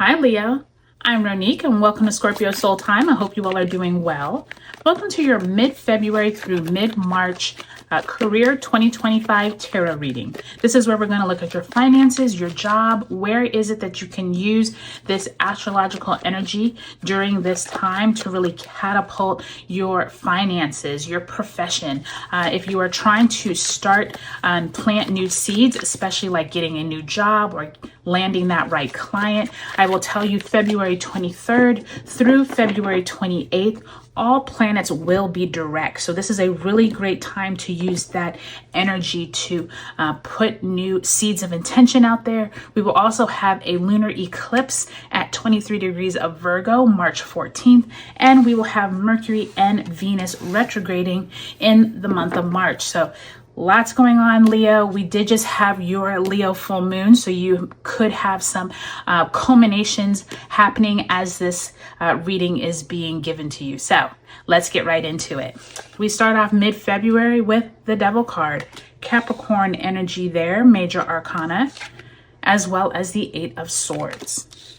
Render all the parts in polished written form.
Hi Leo, I'm Ronique and welcome to Scorpio Soul Time. I hope you all are doing well. Welcome to your mid-February through mid-March career 2025 tarot reading. This is where we're going to look at your finances, your job. Where is it that you can use this astrological energy during this time to really catapult your finances, your profession? If you are trying to start and plant new seeds, especially like getting a new job or landing that right client, I will tell you February 23rd through February 28th, all planets will be direct. So this is a really great time to use that energy to put new seeds of intention out there. We will also have a lunar eclipse at 23 degrees of Virgo, March 14th, and we will have Mercury and Venus retrograding in the month of March. So lots going on, Leo. We did just have your Leo full moon, so you could have some culminations happening as this reading is being given to you. So let's get right into it. We start off mid-February with the Devil card, Capricorn energy there, major arcana, as well as the Eight of Swords.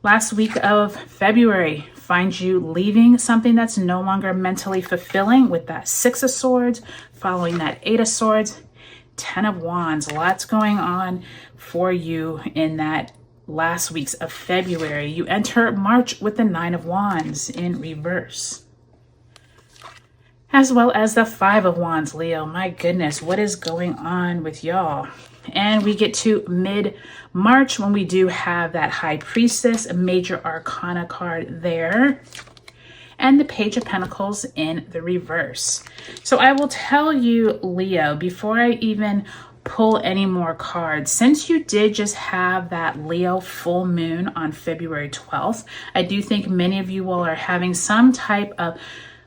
Last week of February finds you leaving something that's no longer mentally fulfilling with that Six of Swords, following that Eight of Swords, Ten of Wands. Lots going on for you in that last weeks of February. You enter March with the Nine of Wands in reverse, as well as the Five of Wands, Leo. My goodness, what is going on with y'all? And we get to mid-March when we do have that High Priestess, a major arcana card there, and the Page of Pentacles in the reverse. So I will tell you, Leo, before I even pull any more cards, since you did just have that Leo full moon on February 12th, I do think many of you all are having some type of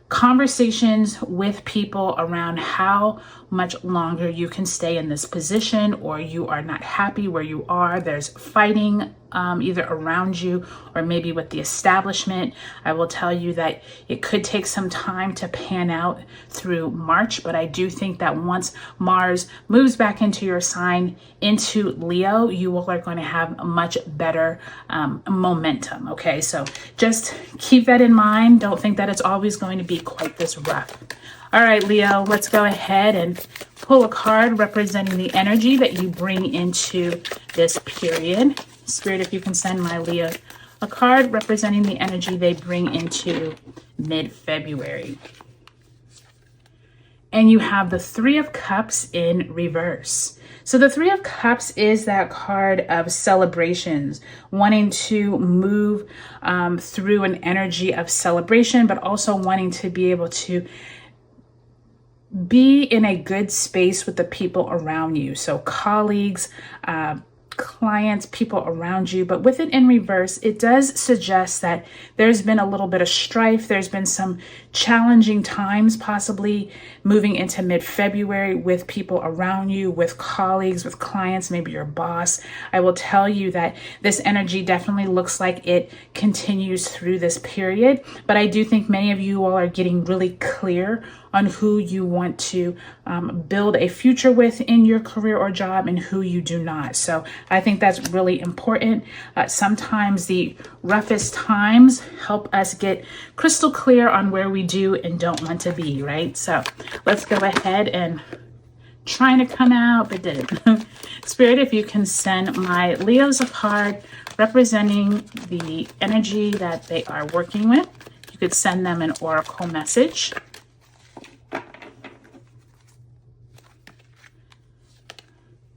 conversations with people around how much longer you can stay in this position, or you are not happy where you are. There's fighting either around you or maybe with the establishment. I will tell you that it could take some time to pan out through March, but I do think that once Mars moves back into your sign, into Leo, you all are going to have a much better momentum. Okay, so just keep that in mind. Don't think that it's always going to be quite this rough. All right, Leo, let's go ahead and pull a card representing the energy that you bring into this period. Spirit, if you can send my Leo a card representing the energy they bring into mid-February. And you have the Three of Cups in reverse. So the Three of Cups is that card of celebrations, wanting to move through an energy of celebration, but also wanting to be able to be in a good space with the people around you. So colleagues, clients, people around you. But with it in reverse, it does suggest that there's been a little bit of strife. There's been some challenging times, possibly moving into mid-February with people around you, with colleagues, with clients, maybe your boss. I will tell you that this energy definitely looks like it continues through this period. But I do think many of you all are getting really clear on who you want to build a future with in your career or job and who you do not. So I think that's really important. Sometimes the roughest times help us get crystal clear on where we do and don't want to be, right? So let's go ahead and trying to come out, but didn't. Spirit, if you can send my Leos a card representing the energy that they are working with. You could send them an oracle message.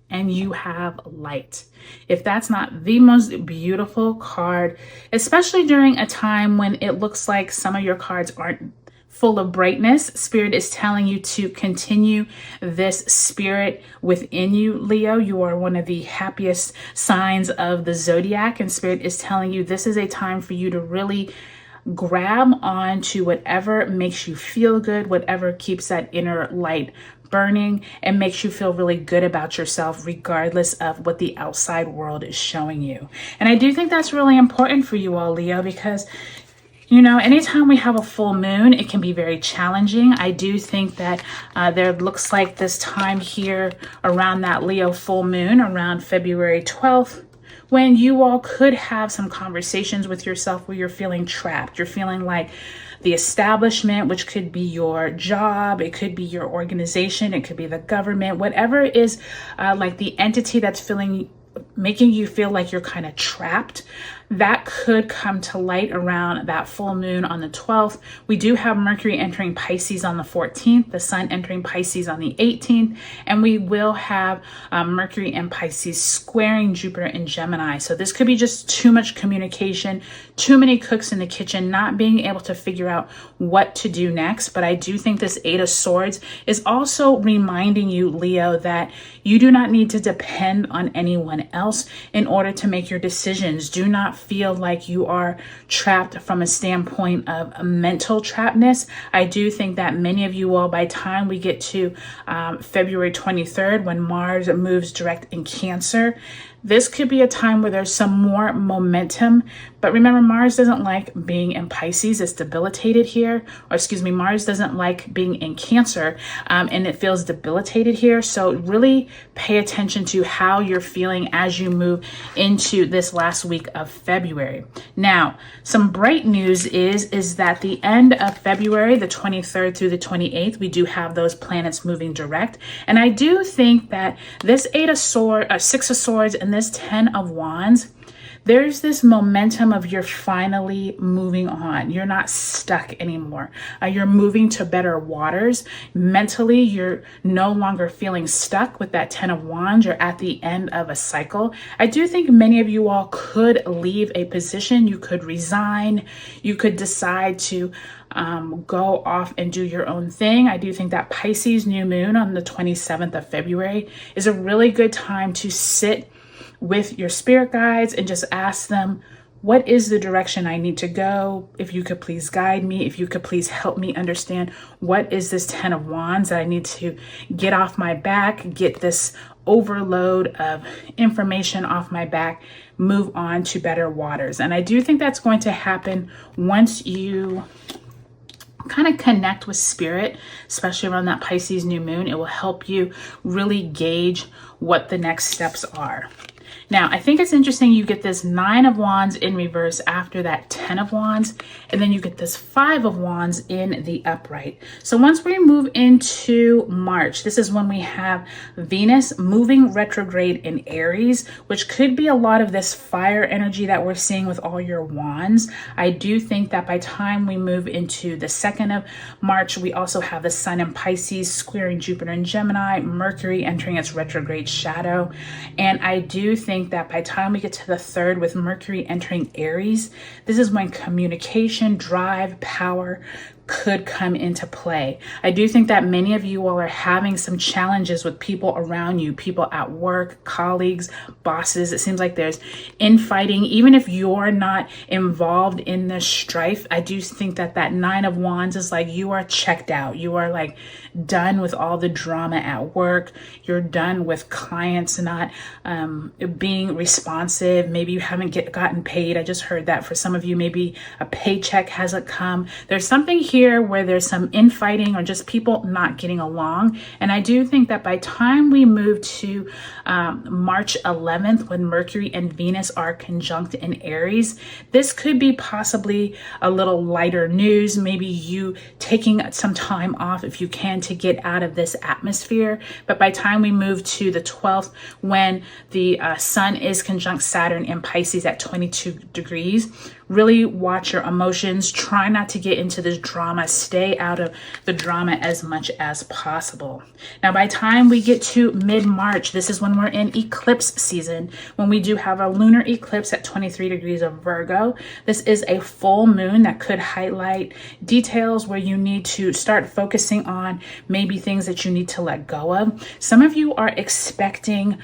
And you have light. If that's not the most beautiful card, especially during a time when it looks like some of your cards aren't full of brightness, Spirit is telling you to continue this spirit within you, Leo. You are one of the happiest signs of the zodiac, and Spirit is telling you this is a time for you to really grab on to whatever makes you feel good, whatever keeps that inner light burning and makes you feel really good about yourself, regardless of what the outside world is showing you. And I do think that's really important for you all, Leo, because you know, anytime we have a full moon, it can be very challenging. I do think that there looks like this time here around that Leo full moon, around February 12th, when you all could have some conversations with yourself where you're feeling trapped. You're feeling like the establishment, which could be your job, it could be your organization, it could be the government, whatever is like the entity that's making you feel like you're kind of trapped. That could come to light around that full moon on the 12th. We do have Mercury entering Pisces on the 14th, the Sun entering Pisces on the 18th, and we will have Mercury and Pisces squaring Jupiter in Gemini. So this could be just too much communication, too many cooks in the kitchen, not being able to figure out what to do next. But I do think this Eight of Swords is also reminding you, Leo, that you do not need to depend on anyone else in order to make your decisions. Do not feel like you are trapped from a standpoint of a mental trappedness. I do think that many of you all, by time we get to February 23rd, when Mars moves direct in Cancer, this could be a time where there's some more momentum. But remember, Mars doesn't like being in Pisces. It's debilitated here. Or excuse me, Mars doesn't like being in Cancer, and it feels debilitated here. So really pay attention to how you're feeling as you move into this last week of February. Now, some bright news is that the end of February, the 23rd through the 28th, we do have those planets moving direct. And I do think that this Six of Swords, and this 10 of Wands, there's this momentum of you're finally moving on. You're not stuck anymore. You're moving to better waters. Mentally, you're no longer feeling stuck with that 10 of Wands. You're at the end of a cycle. I do think many of you all could leave a position. You could resign. You could decide to go off and do your own thing. I do think that Pisces new moon on the 27th of February is a really good time to sit with your spirit guides and just ask them, what is the direction I need to go? If you could please guide me, if you could please help me understand what is this 10 of Wands that I need to get off my back, get this overload of information off my back, move on to better waters. And I do think that's going to happen once you kind of connect with spirit, especially around that Pisces new moon. It will help you really gauge what the next steps are. Now, I think it's interesting you get this 9 of Wands in reverse after that 10 of Wands, and then you get this 5 of Wands in the upright. So once we move into March, this is when we have Venus moving retrograde in Aries, which could be a lot of this fire energy that we're seeing with all your wands. I do think that by time we move into the 2nd of March, we also have the Sun in Pisces squaring Jupiter in Gemini, Mercury entering its retrograde shadow. And I do think that by the time we get to the 3rd with Mercury entering Aries, this is when communication, drive, power could come into play. I do think that many of you all are having some challenges with people around you, people at work, colleagues, bosses. It seems like there's infighting. Even if you're not involved in the strife, I do think that that 9 of Wands is like you are checked out. You are like done with all the drama at work. You're done with clients not being responsive. Maybe you haven't gotten paid. I just heard that for some of you, maybe a paycheck hasn't come. There's something here where there's some infighting or just people not getting along. And I do think that by time we move to March 11th, when Mercury and Venus are conjunct in Aries, this could be possibly a little lighter news. Maybe you taking some time off if you can to get out of this atmosphere. But by time we move to the 12th, when the Sun is conjunct Saturn in Pisces at 22 degrees, really watch your emotions. Try not to get into this drama. Stay out of the drama as much as possible. Now, by the time we get to mid-March, this is when we're in eclipse season, when we do have a lunar eclipse at 23 degrees of Virgo. This is a full moon that could highlight details where you need to start focusing on maybe things that you need to let go of. Some of you are expecting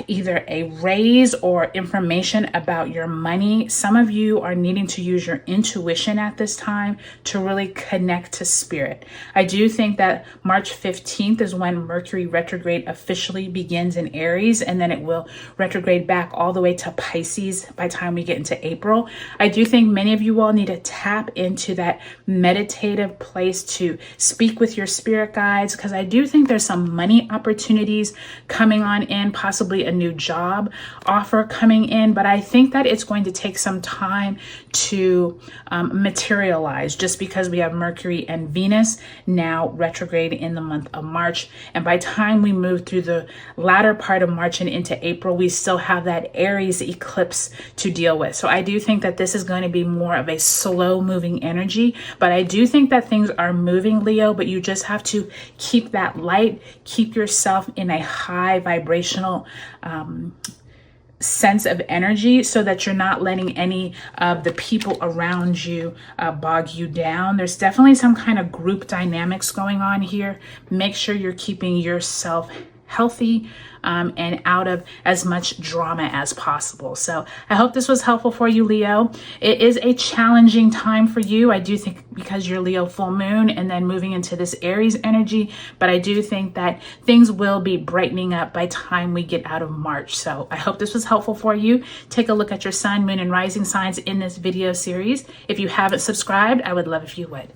either a raise or information about your money. Some of you are needing to use your intuition at this time to really connect to spirit. I do think that March 15th is when Mercury retrograde officially begins in Aries, and then it will retrograde back all the way to Pisces by the time we get into April. I do think many of you all need to tap into that meditative place to speak with your spirit guides, because I do think there's some money opportunities coming on in, possibly possibly a new job offer coming in, but I think that it's going to take some time to materialize, just because we have Mercury and Venus now retrograde in the month of March. And by the time we move through the latter part of March and into April, we still have that Aries eclipse to deal with. So I do think that this is going to be more of a slow moving energy, but I do think that things are moving, Leo, but you just have to keep that light, keep yourself in a high vibrational sense of energy, so that you're not letting any of the people around you bog you down. There's definitely some kind of group dynamics going on here. Make sure you're keeping yourself healthy and out of as much drama as possible. So I hope this was helpful for you, Leo. It is a challenging time for you, I do think, because you're Leo full moon and then moving into this Aries energy, but I do think that things will be brightening up by time we get out of March. So I hope this was helpful for you. Take a look at your sun, moon, and rising signs in this video series. If you haven't subscribed, I would love if you would.